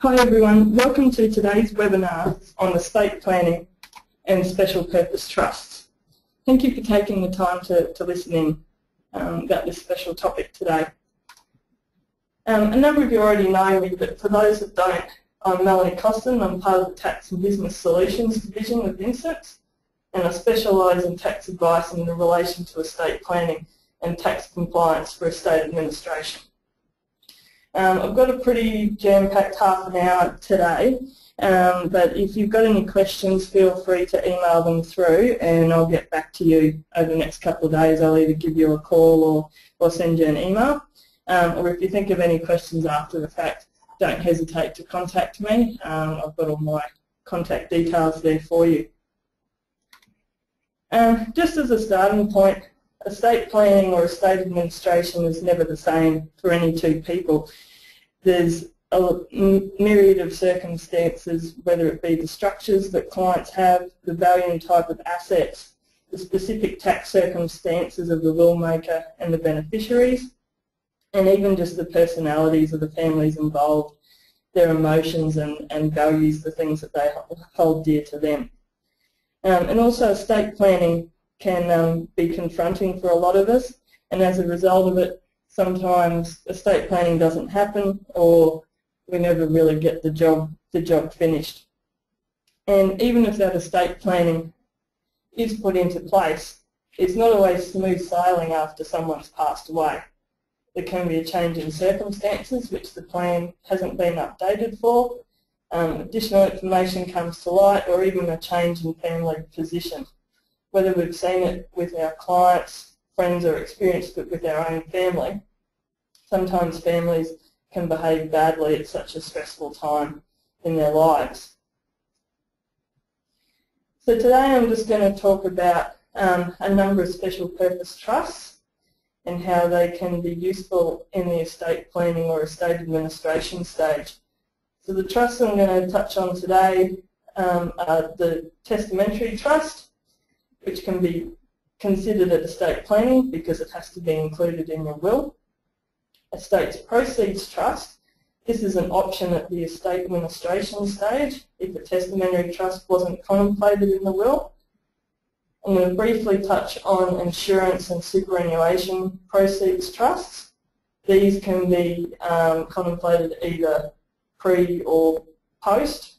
Hi everyone, welcome to today's webinar on estate planning and special purpose trusts. Thank you for taking the time to listen in about this special topic today. A number of you already know me, but for those that don't, I'm Mel Costin. I'm part of the Tax and Business Solutions division with Vincents, and I specialise in tax advice in relation to estate planning and tax compliance for estate administration. I've got a pretty jam-packed half an hour today, but if you've got any questions, feel free to email them through and I'll get back to you over the next couple of days. I'll either give you a call or send you an email. Or if you think of any questions after the fact, don't hesitate to contact me. I've got all my contact details there for you. Just as a starting point, estate planning or estate administration is never the same for any two people. There's a myriad of circumstances, whether it be the structures that clients have, the value and type of assets, the specific tax circumstances of the will maker and the beneficiaries, and even just the personalities of the families involved, their emotions and values, the things that they hold dear to them. And also estate planning can be confronting for a lot of us, and as a result of it, sometimes estate planning doesn't happen or we never really get the job finished. And even if that estate planning is put into place, it's not always smooth sailing after someone's passed away. There can be a change in circumstances which the plan hasn't been updated for, additional information comes to light, or even a change in family position. Whether we've seen it with our clients, friends, or experienced it with our own family, sometimes families can behave badly at such a stressful time in their lives. So today I'm just going to talk about a number of special purpose trusts and how they can be useful in the estate planning or estate administration stage. So the trusts I'm going to touch on today are the testamentary trust, which can be considered at estate planning because it has to be included in your will. Estates proceeds trust. This is an option at the estate administration stage if a testamentary trust wasn't contemplated in the will. I'm going to briefly touch on insurance and superannuation proceeds trusts. These can be contemplated either pre or post,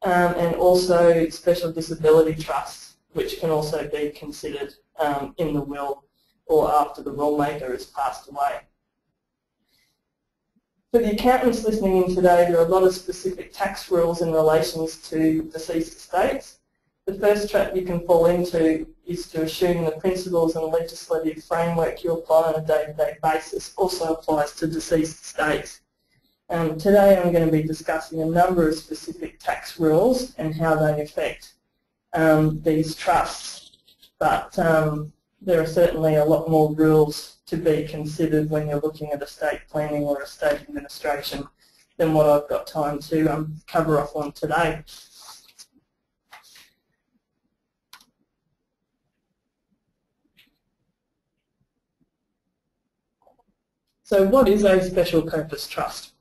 and also special disability trusts, which can also be considered in the will or after the will maker has passed away. For the accountants listening in today, there are a lot of specific tax rules in relation to deceased estates. The first trap you can fall into is to assume the principles and legislative framework you apply on a day-to-day basis also applies to deceased estates. Today I'm going to be discussing a number of specific tax rules and how they affect these trusts, but there are certainly a lot more rules to be considered when you're looking at estate planning or estate administration than what I've got time to cover off on today. So what is a special purpose trust?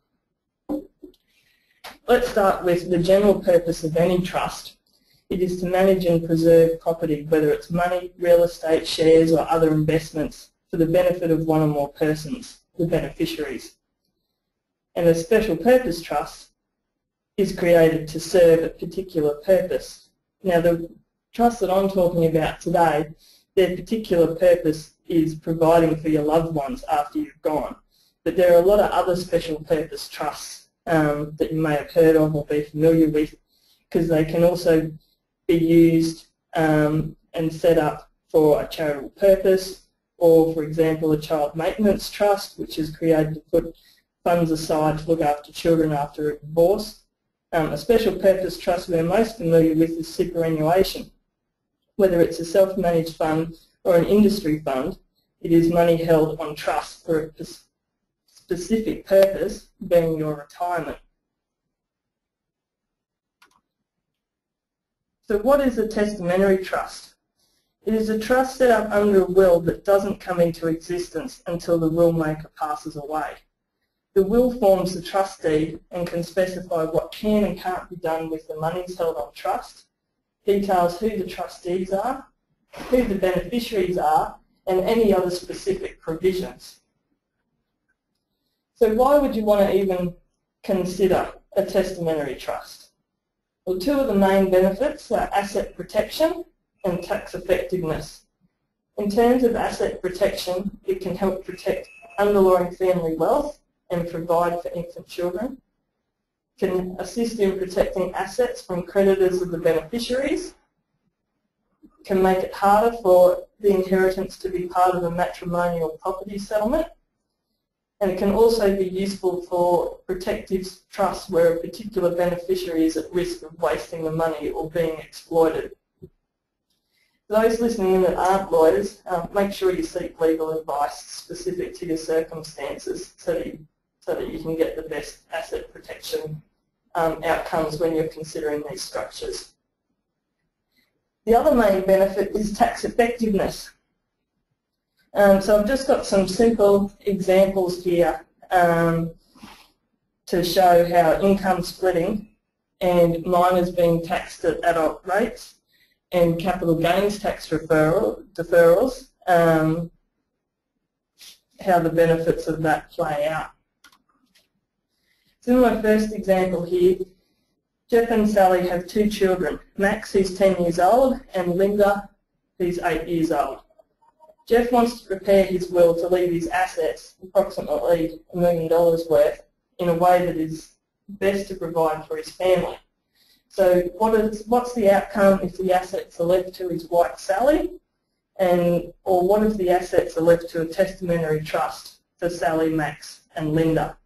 Let's start with the general purpose of any trust. It is to manage and preserve property, whether it's money, real estate, shares or other investments for the benefit of one or more persons, the beneficiaries. And a special purpose trust is created to serve a particular purpose. Now the trust that I'm talking about today, their particular purpose is providing for your loved ones after you've gone. But there are a lot of other special purpose trusts that you may have heard of or be familiar with, because they can also be used and set up for a charitable purpose, or for example a child maintenance trust, which is created to put funds aside to look after children after a divorce. A special purpose trust we're most familiar with is superannuation. Whether it's a self-managed fund or an industry fund, it is money held on trust for a specific purpose, being your retirement. So what is a testamentary trust? It is a trust set up under a will that doesn't come into existence until the will maker passes away. The will forms the trust deed and can specify what can and can't be done with the monies held on trust, details who the trustees are, who the beneficiaries are, and any other specific provisions. So why would you want to even consider a testamentary trust? Well, two of the main benefits are asset protection and tax effectiveness. In terms of asset protection, it can help protect underlying family wealth and provide for infant children. It can assist in protecting assets from creditors of the beneficiaries. It can make it harder for the inheritance to be part of a matrimonial property settlement. And it can also be useful for protective trusts where a particular beneficiary is at risk of wasting the money or being exploited. Those listening in that aren't lawyers, make sure you seek legal advice specific to your circumstances so that you can get the best asset protection outcomes when you're considering these structures. The other main benefit is tax effectiveness. So I've just got some simple examples here to show how income splitting and minors being taxed at adult rates and capital gains tax deferrals, how the benefits of that play out. So in my first example here, Geoff and Sally have two children, Max, who's 10 years old, and Linda, who's 8 years old. Geoff wants to prepare his will to leave his assets, approximately $1 million worth, in a way that is best to provide for his family. So what's the outcome if the assets are left to his wife Sally, or what if the assets are left to a testamentary trust for Sally, Max and Linda?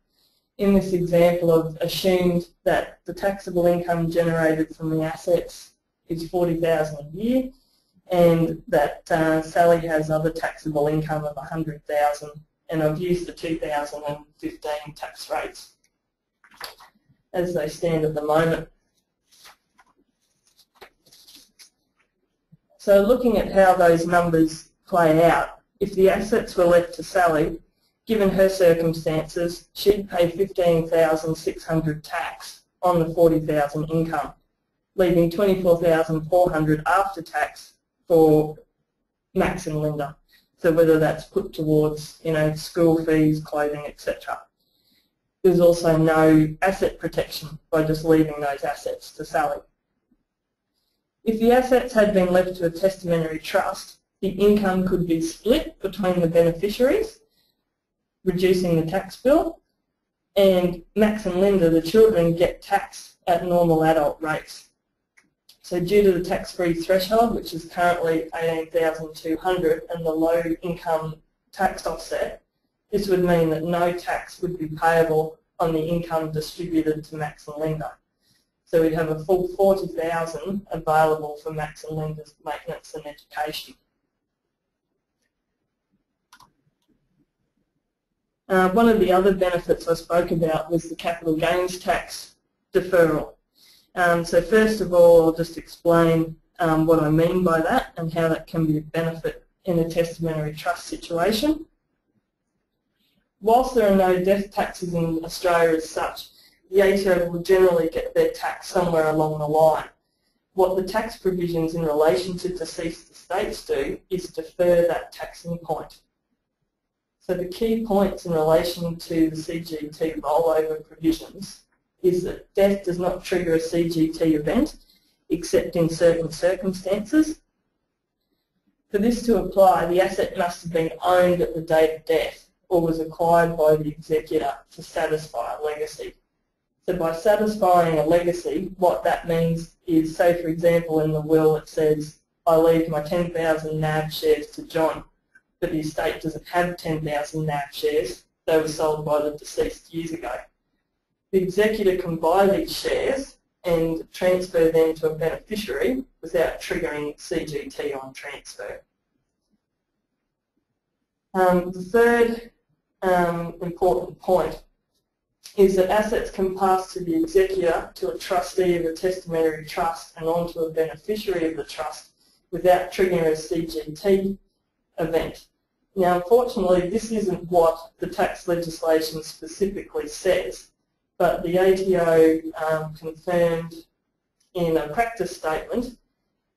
In this example, I've assumed that the taxable income generated from the assets is $40,000 a year, and that Sally has other taxable income of $100,000, and I've used the 2015 tax rates as they stand at the moment. So looking at how those numbers play out, if the assets were left to Sally, given her circumstances, she'd pay $15,600 tax on the $40,000 income, leaving $24,400 after tax for Max and Linda. So whether that's put towards, school fees, clothing, etc. There's also no asset protection by just leaving those assets to Sally. If the assets had been left to a testamentary trust, the income could be split between the beneficiaries, reducing the tax bill, and Max and Linda, the children, get taxed at normal adult rates. So due to the tax-free threshold, which is currently $18,200, and the low income tax offset, this would mean that no tax would be payable on the income distributed to Max and Linda. So we'd have a full $40,000 available for Max and Linda's maintenance and education. One of the other benefits I spoke about was the capital gains tax deferral. So first of all, I'll just explain what I mean by that and how that can be a benefit in a testamentary trust situation. Whilst there are no death taxes in Australia as such, the ATO will generally get their tax somewhere along the line. What the tax provisions in relation to deceased estates do is defer that taxing point. So the key points in relation to the CGT rollover provisions is that death does not trigger a CGT event except in certain circumstances. For this to apply, the asset must have been owned at the date of death or was acquired by the executor to satisfy a legacy. So by satisfying a legacy, what that means is, say for example in the will it says, I leave my 10,000 NAB shares to John, but the estate doesn't have 10,000 NAB shares, they were sold by the deceased years ago. The executor can buy these shares and transfer them to a beneficiary without triggering CGT on transfer. The third important point is that assets can pass to the executor, to a trustee of a testamentary trust and onto a beneficiary of the trust without triggering a CGT event. Now, unfortunately, this isn't what the tax legislation specifically says, but the ATO confirmed in a practice statement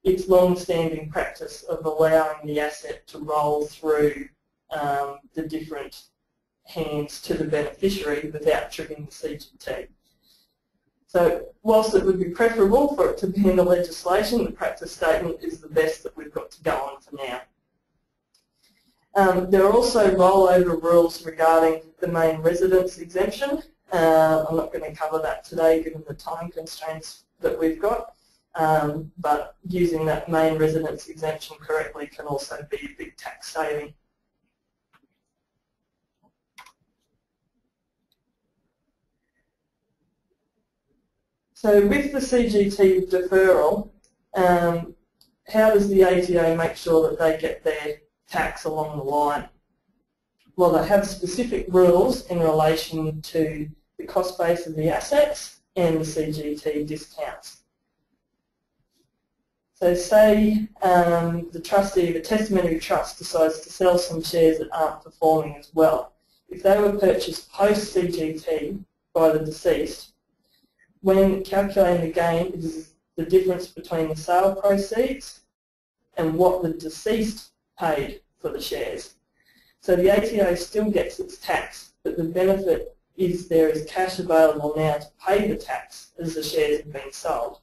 its long-standing practice of allowing the asset to roll through the different hands to the beneficiary without triggering the CGT. So whilst it would be preferable for it to be in the legislation, the practice statement is the best that we've got to go on for now. There are also rollover rules regarding the main residence exemption. I'm not going to cover that today given the time constraints that we've got, but using that main residence exemption correctly can also be a big tax saving. So with the CGT deferral, how does the ATO make sure that they get their tax along the line? Well, they have specific rules in relation to the cost base of the assets and the CGT discounts. So say the trustee of a testamentary trust decides to sell some shares that aren't performing as well. If they were purchased post-CGT by the deceased, when calculating the gain, it is the difference between the sale proceeds and what the deceased paid for the shares. So the ATO still gets its tax, but the benefit is there is cash available now to pay the tax as the shares have been sold.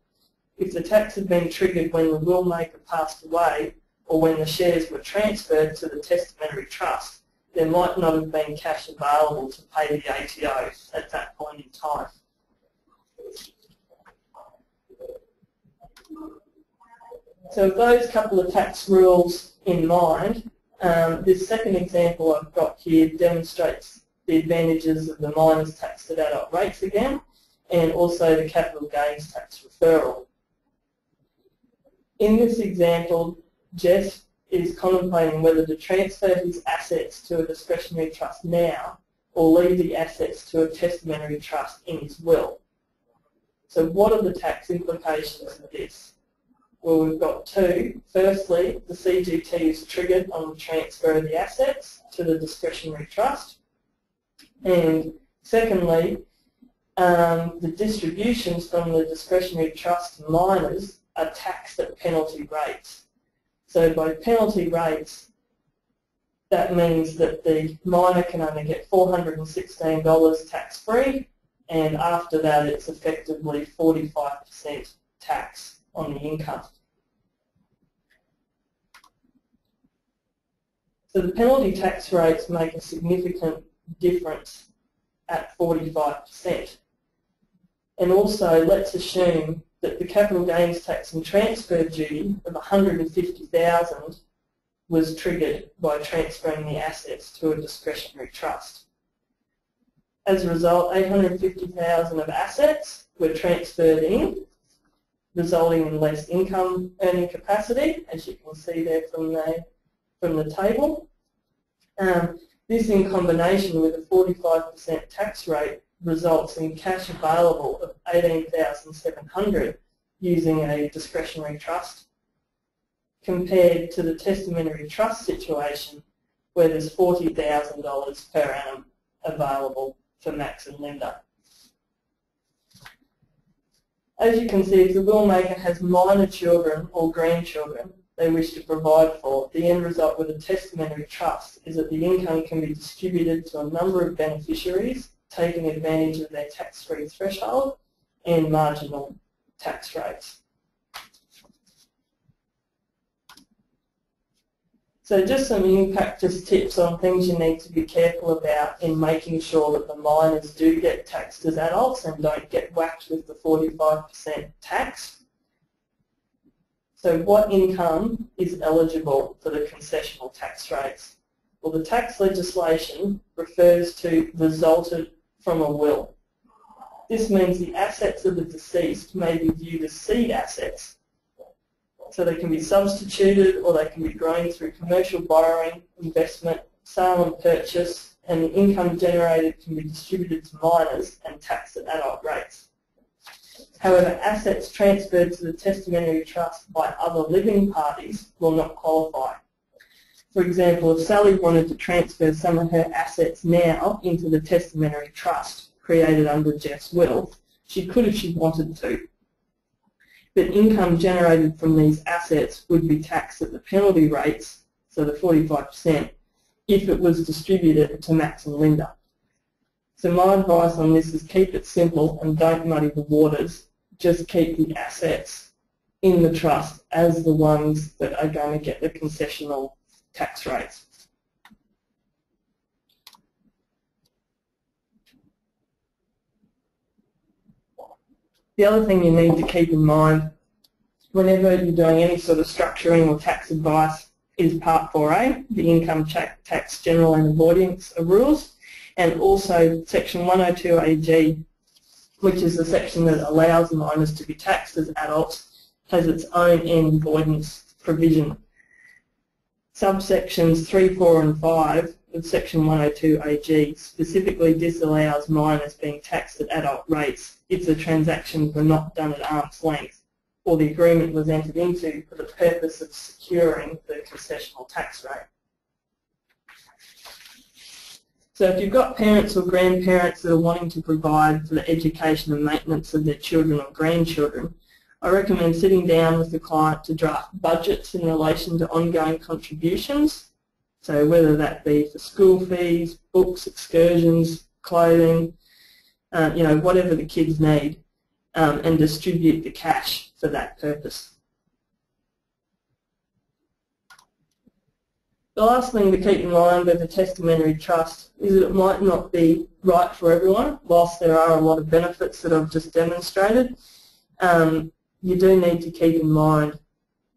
If the tax had been triggered when the will maker passed away or when the shares were transferred to the testamentary trust, there might not have been cash available to pay the ATO at that point in time. So with those couple of tax rules in mind, this second example I've got here demonstrates the advantages of the minors taxed at adult rates again, and also the capital gains tax referral. In this example, Geoff is contemplating whether to transfer his assets to a discretionary trust now or leave the assets to a testamentary trust in his will. So what are the tax implications of this? Well, we've got two. Firstly, the CGT is triggered on the transfer of the assets to the discretionary trust. And secondly, the distributions from the discretionary trust to minors are taxed at penalty rates. So by penalty rates, that means that the minor can only get $416 tax-free, and after that it's effectively 45% tax on the income. So the penalty tax rates make a significant difference at 45%. And also, let's assume that the capital gains tax and transfer duty of $150,000 was triggered by transferring the assets to a discretionary trust. As a result, $850,000 of assets were transferred in, resulting in less income earning capacity, as you can see there from the table. This in combination with a 45% tax rate results in cash available of $18,700 using a discretionary trust, compared to the testamentary trust situation where there's $40,000 per annum available for max and Linda. As you can see, if the will maker has minor children or grandchildren they wish to provide for, the end result with a testamentary trust is that the income can be distributed to a number of beneficiaries taking advantage of their tax-free threshold and marginal tax rates. So just some in-practice tips on things you need to be careful about in making sure that the minors do get taxed as adults and don't get whacked with the 45% tax. So what income is eligible for the concessional tax rates? Well, the tax legislation refers to resulted from a will. This means the assets of the deceased may be viewed as seed assets. So they can be substituted or they can be grown through commercial borrowing, investment, sale and purchase, and the income generated can be distributed to minors and taxed at adult rates. However, assets transferred to the testamentary trust by other living parties will not qualify. For example, if Sally wanted to transfer some of her assets now into the testamentary trust created under Geoff's will, she could if she wanted to. But income generated from these assets would be taxed at the penalty rates, so the 45%, if it was distributed to Max and Linda. So my advice on this is keep it simple and don't muddy the waters. Just keep the assets in the trust as the ones that are going to get the concessional tax rates. The other thing you need to keep in mind whenever you're doing any sort of structuring or tax advice is Part 4A, the income tax general and avoidance rules, and also Section 102AG, which is the section that allows minors to be taxed as adults, has its own end avoidance provision. Subsections 3, 4 and 5 of Section 102AG specifically disallows minors being taxed at adult rates if the transactions were not done at arm's length or the agreement was entered into for the purpose of securing the concessional tax rate. So if you've got parents or grandparents that are wanting to provide for the education and maintenance of their children or grandchildren, I recommend sitting down with the client to draft budgets in relation to ongoing contributions, so whether that be for school fees, books, excursions, clothing, whatever the kids need, and distribute the cash for that purpose. The last thing to keep in mind with a testamentary trust is that it might not be right for everyone. Whilst there are a lot of benefits that I've just demonstrated, you do need to keep in mind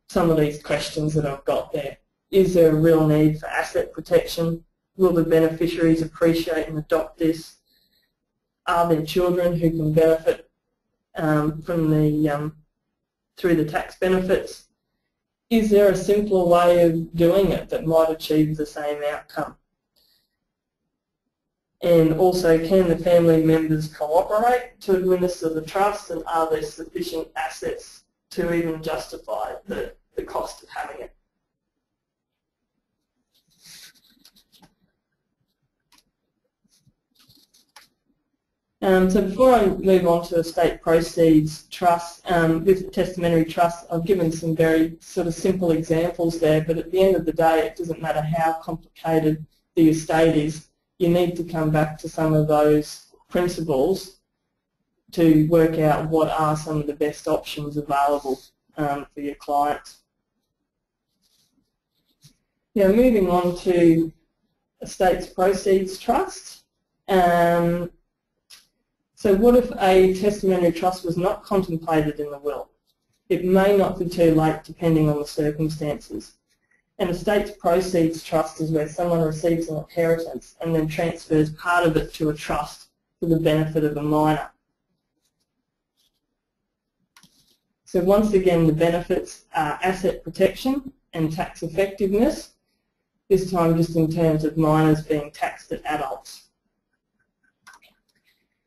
some of these questions that I've got there. Is there a real need for asset protection? Will the beneficiaries appreciate and adopt this? Are there children who can benefit through the tax benefits? Is there a simpler way of doing it that might achieve the same outcome? And also, can the family members cooperate to administer the trust, and are there sufficient assets to even justify the cost of having it? So before I move on to estate proceeds trust, with testamentary trust, I've given some very sort of simple examples there, but at the end of the day, it doesn't matter how complicated the estate is, you need to come back to some of those principles to work out what are some of the best options available for your clients. Now moving on to estates proceeds trust. So what if a testamentary trust was not contemplated in the will? It may not be too late depending on the circumstances. An estates proceeds trust is where someone receives an inheritance and then transfers part of it to a trust for the benefit of a minor. So once again, the benefits are asset protection and tax effectiveness, this time just in terms of minors being taxed at adults.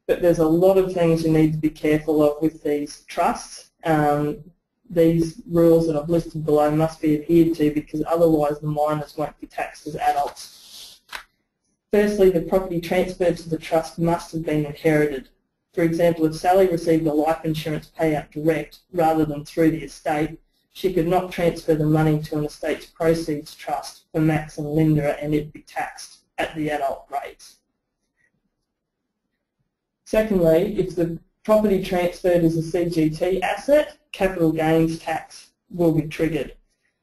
But there's a lot of things you need to be careful of with these trusts. These rules that I've listed below must be adhered to because otherwise the minors won't be taxed as adults. Firstly, the property transferred to the trust must have been inherited. For example, if Sally received a life insurance payout direct rather than through the estate, she could not transfer the money to an estate's proceeds trust for Max and Linda and it'd be taxed at the adult rates. Secondly, if the property transferred is a CGT asset, capital gains tax will be triggered.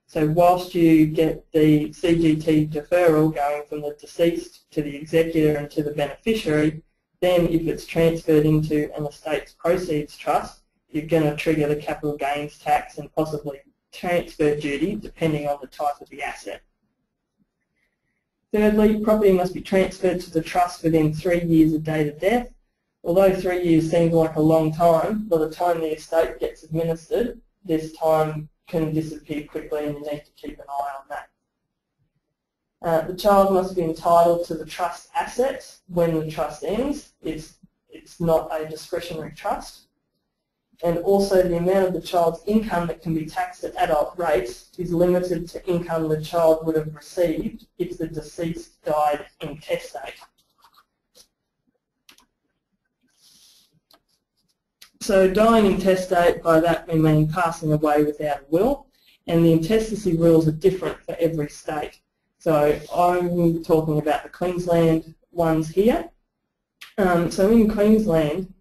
So whilst you get the CGT deferral going from the deceased to the executor and to the beneficiary, then if it's transferred into an estate's proceeds trust, you're going to trigger the capital gains tax and possibly transfer duty depending on the type of the asset. Thirdly, property must be transferred to the trust within 3 years of date of death. Although 3 years seems like a long time, by the time the estate gets administered, this time can disappear quickly and you need to keep an eye on that. The child must be entitled to the trust assets when the trust ends. It's not a discretionary trust. And also the amount of the child's income that can be taxed at adult rates is limited to income the child would have received if the deceased died intestate. So dying intestate, by that we mean passing away without a will, and the intestacy rules are different for every state. So I'm talking about the Queensland ones here. So in Queensland,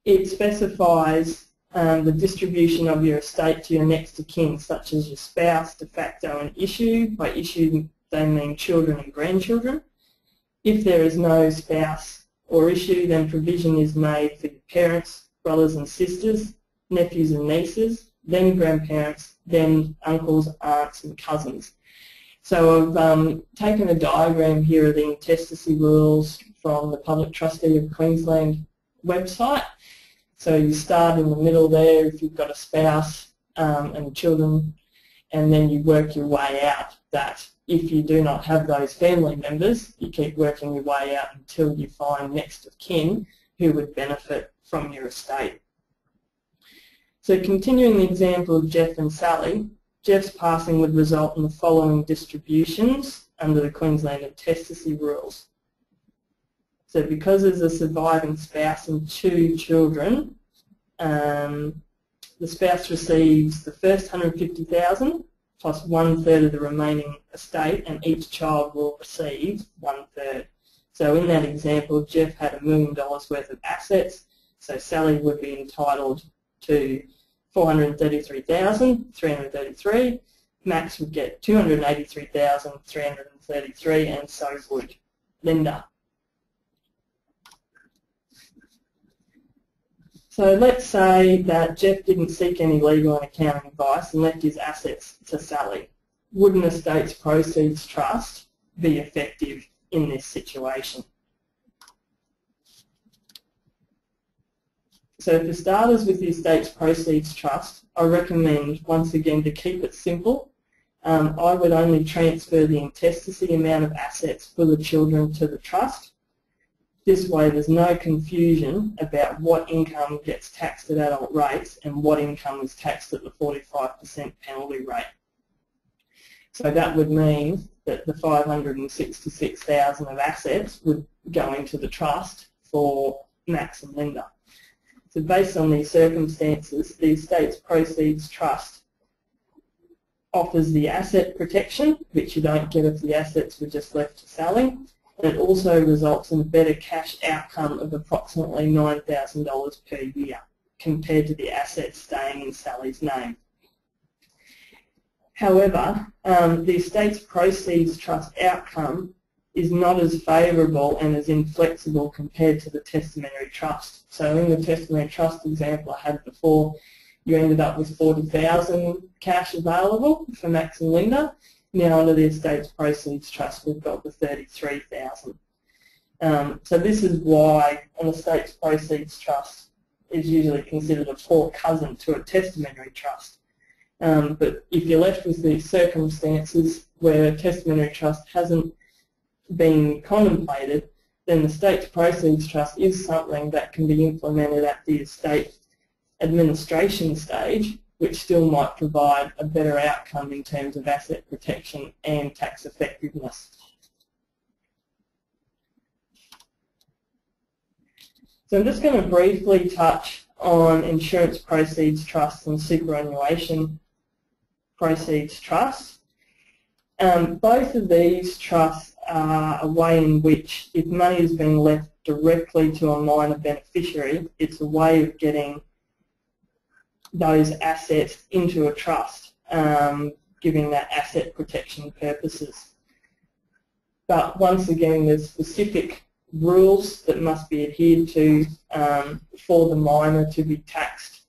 it specifies the distribution of your estate to your next of kin, such as your spouse, de facto, and issue. By issue, they mean children and grandchildren. If there is no spouse or issue, then provision is made for your parents, brothers and sisters, nephews and nieces, then grandparents, then uncles, aunts, and cousins. So I've taken a diagram here of the intestacy rules from the Public Trustee of Queensland website. So you start in the middle there if you've got a spouse and children, and then you work your way out that if you do not have those family members, you keep working your way out until you find next of kin who would benefit from your estate. So continuing the example of Geoff and Sally, Geoff's passing would result in the following distributions under the Queensland intestacy rules. So because there's a surviving spouse and 2 children, the spouse receives the first $150,000 plus 1/3 of the remaining estate, and each child will receive 1/3. So in that example, Geoff had $1 million worth of assets, so Sally would be entitled to $433,333, Max would get $283,333, and so would Linda. So let's say that Geoff didn't seek any legal and accounting advice and left his assets to Sally. Would an estate's proceeds trust be effective in this situation? So for starters, with the estate's proceeds trust, I recommend once again to keep it simple. I would only transfer the intestacy amount of assets for the children to the trust. This way there's no confusion about what income gets taxed at adult rates and what income is taxed at the 45% penalty rate. So that would mean that the $566,000 of assets would go into the trust for Max and Linda. So based on these circumstances, the estate's proceeds trust offers the asset protection, which you don't get if the assets were just left to Sally, and it also results in a better cash outcome of approximately $9,000 per year compared to the assets staying in Sally's name. However, the estate's proceeds trust outcome is not as favourable and as inflexible compared to the testamentary trust. So in the testamentary trust example I had before, you ended up with $40,000 cash available for Max and Linda. Now under the estate's proceeds trust we've got the $33,000. So this is why an estate's proceeds trust is usually considered a poor cousin to a testamentary trust. But if you're left with these circumstances where a testamentary trust hasn't been contemplated, then the state's proceeds trust is something that can be implemented at the estate administration stage, which still might provide a better outcome in terms of asset protection and tax effectiveness. So I'm just going to briefly touch on insurance proceeds trusts and superannuation proceeds trusts. Both of these trusts are a way in which, if money is being left directly to a minor beneficiary, it's a way of getting those assets into a trust, giving that asset protection purposes. But once again, there's specific rules that must be adhered to for the minor to be taxed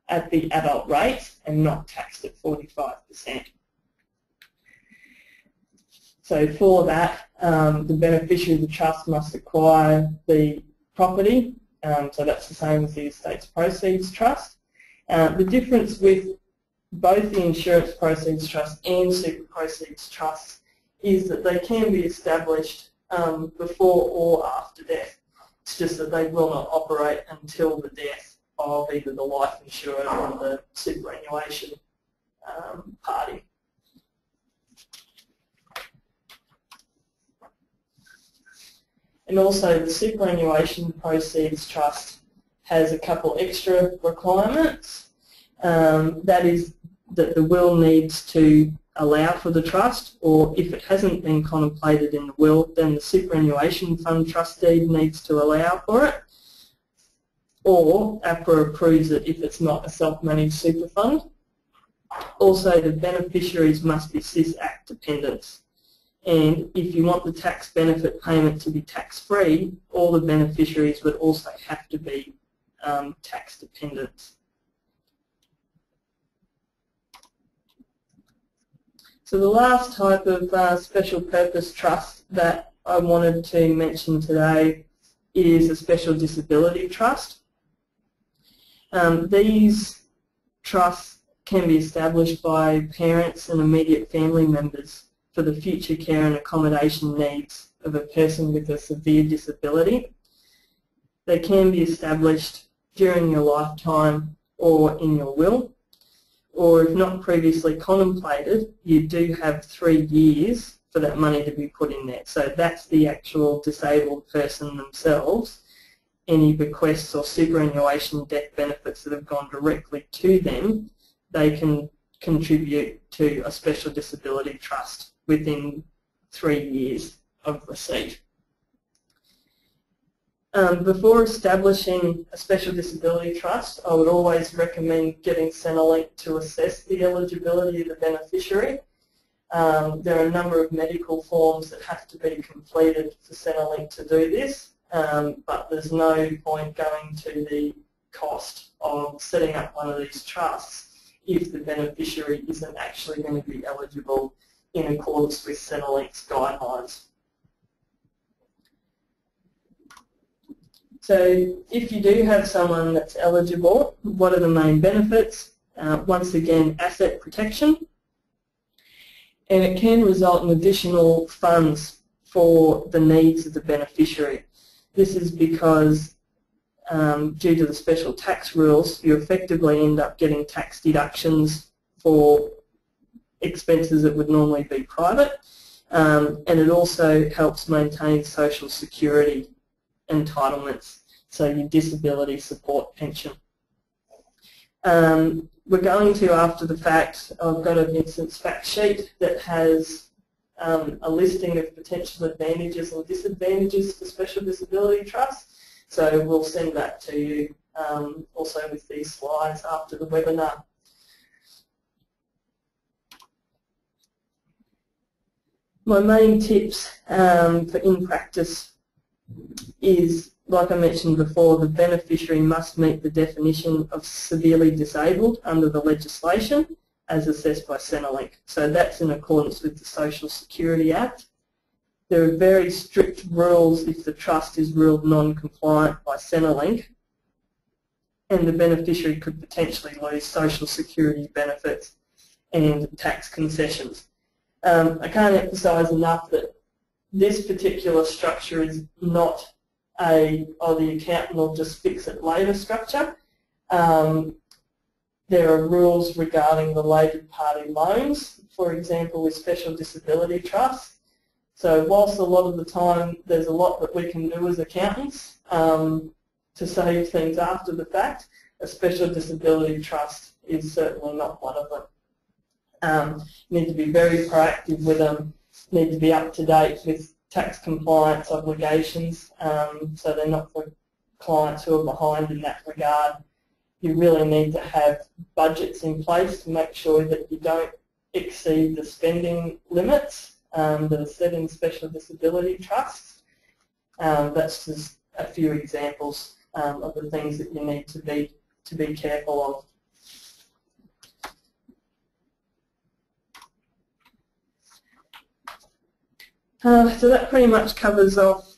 at the adult rate and not taxed at 45%. So for that, the beneficiary of the trust must acquire the property, so that's the same as the estate's proceeds trust. The difference with both the insurance proceeds trust and super proceeds trusts is that they can be established before or after death. It's just that they will not operate until the death of either the life insurer or the superannuation party. And also the superannuation proceeds trust has a couple extra requirements. That is that the will needs to allow for the trust, or if it hasn't been contemplated in the will, then the superannuation fund trustee needs to allow for it, or APRA approves it if it's not a self-managed super fund. Also, the beneficiaries must be CIS Act dependents. And if you want the tax benefit payment to be tax-free, all the beneficiaries would also have to be tax dependents. So the last type of special purpose trust that I wanted to mention today is a special disability trust. These trusts can be established by parents and immediate family members for the future care and accommodation needs of a person with a severe disability. They can be established during your lifetime or in your will, or if not previously contemplated, you do have 3 years for that money to be put in there. So that's the actual disabled person themselves. Any bequests or superannuation death benefits that have gone directly to them, they can contribute to a special disability trust within 3 years of receipt. Before establishing a special disability trust, I would always recommend getting Centrelink to assess the eligibility of the beneficiary. There are a number of medical forms that have to be completed for Centrelink to do this, but there's no point going to the cost of setting up one of these trusts if the beneficiary isn't actually going to be eligible in accordance with Centrelink's guidelines. So if you do have someone that's eligible, what are the main benefits? Once again, asset protection, and it can result in additional funds for the needs of the beneficiary. This is because due to the special tax rules, you effectively end up getting tax deductions for expenses that would normally be private, and it also helps maintain social security entitlements, so your disability support pension. We're going to, after the fact, I've got a Vincents fact sheet that has a listing of potential advantages and disadvantages for special disability trusts, so we'll send that to you also with these slides after the webinar. My main tips for in practice is, like I mentioned before, the beneficiary must meet the definition of severely disabled under the legislation as assessed by Centrelink. So that's in accordance with the Social Security Act. There are very strict rules if the trust is ruled non-compliant by Centrelink, and the beneficiary could potentially lose Social Security benefits and tax concessions. I can't emphasise enough that this particular structure is not the accountant will just fix it later structure. There are rules regarding related party loans, for example with special disability trusts. So whilst a lot of the time there's a lot that we can do as accountants to save things after the fact, a special disability trust is certainly not one of them. You need to be very proactive with them, need to be up to date with tax compliance obligations, so they're not for clients who are behind in that regard. You really need to have budgets in place to make sure that you don't exceed the spending limits that are set in special disability trusts. That's just a few examples of the things that you need to be careful of. So that pretty much covers off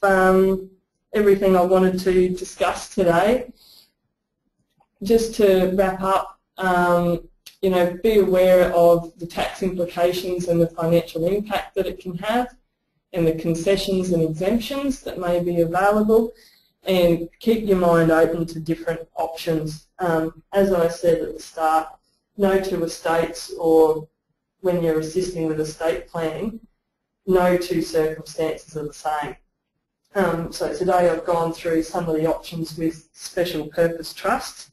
everything I wanted to discuss today. Just to wrap up, you know, be aware of the tax implications and the financial impact that it can have, and the concessions and exemptions that may be available, and keep your mind open to different options. As I said at the start, no two estates, or when you're assisting with estate planning, no two circumstances are the same. So today I've gone through some of the options with special purpose trusts,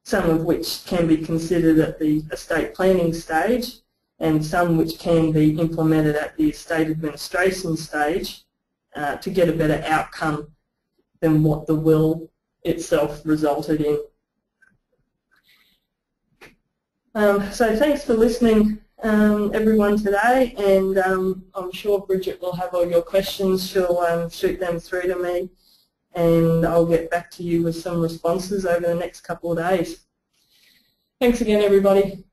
some of which can be considered at the estate planning stage and some which can be implemented at the estate administration stage to get a better outcome than what the will itself resulted in. So thanks for listening, everyone, today, and I'm sure Bridget will have all your questions. She'll shoot them through to me, and I'll get back to you with some responses over the next couple of days. Thanks again, everybody.